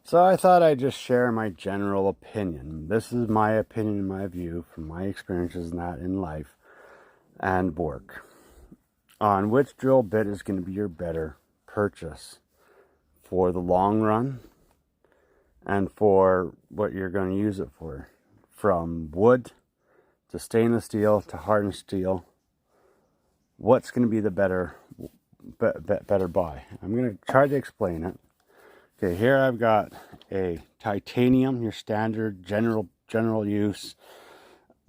So I thought I'd just share my general opinion. This is my opinion, my view from my experiences and that in life and work on which drill bit is going to be your better purchase for the long run and for what you're going to use it for. From wood to stainless steel to hardened steel, what's going to be the better buy? I'm going to try to explain it. Okay, here I've got a titanium, your standard general use.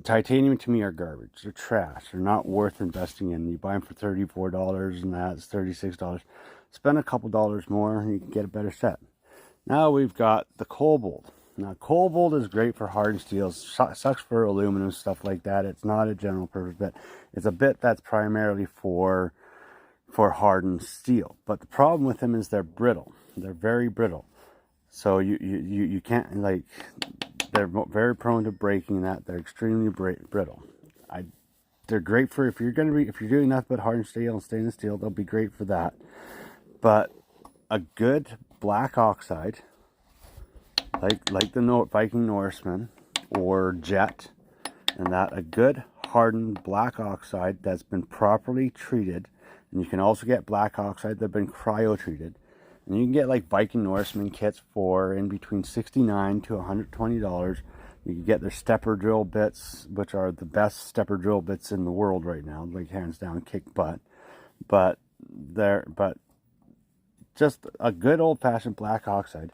Titanium to me are garbage. They're trash. They're not worth investing in. You buy them for $34 and that's $36. Spend a couple dollars more and you can get a better set. Now we've got the cobalt. Now cobalt is great for hardened steels. Sucks for aluminum, stuff like that. It's not a general purpose bit. It's a bit that's primarily for hardened steel. But the problem with them is they're brittle. They're very brittle. So you can't, like, they're very prone to breaking. That they're extremely brittle. They're great for if you're doing nothing but hardened steel and stainless steel. They'll be great for that. But a good black oxide, like the Viking Norseman or Jet, and that a good hardened black oxide that's been properly treated, and you can also get black oxide that have been cryo treated. And you can get like Viking Norseman kits for in between $69 to $120. You can get their stepper drill bits, which are the best stepper drill bits in the world right now, like hands down, kick butt. But just a good old-fashioned black oxide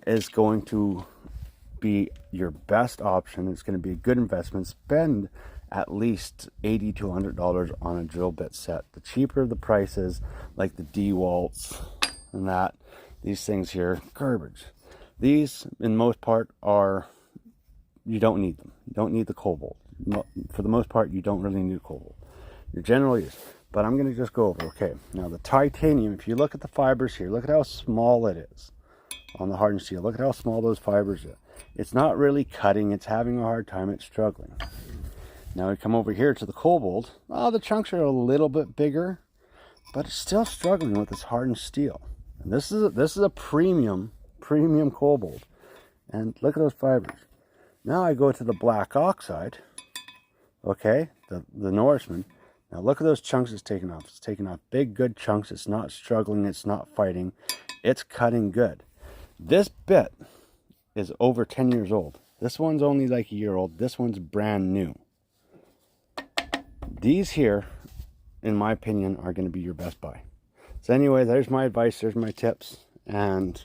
is going to be your best option. It's going to be a good investment. Spend at least $80 to $100 on a drill bit set. The cheaper the price is, like the DeWalt's and that, these things here, garbage. These, in most part, you don't need them. You don't need the cobalt. For the most part, you don't really need cobalt. Your general use. But I'm going to just go over, okay, now the titanium, if you look at the fibers here, look at how small it is on the hardened steel. Look at how small those fibers are. It's not really cutting. It's having a hard time. It's struggling. Now we come over here to the cobalt. Oh, the chunks are a little bit bigger, but it's still struggling with this hardened steel. And this is a premium cobalt. And look at those fibers. Now I go to the black oxide. Okay, the Norseman. Now look at those chunks it's taking off. It's taking off big, good chunks. It's not struggling. It's not fighting. It's cutting good. This bit is over 10 years old. This one's only like a year old. This one's brand new. These here, in my opinion, are going to be your best buy. So anyway, there's my advice. There's my tips. And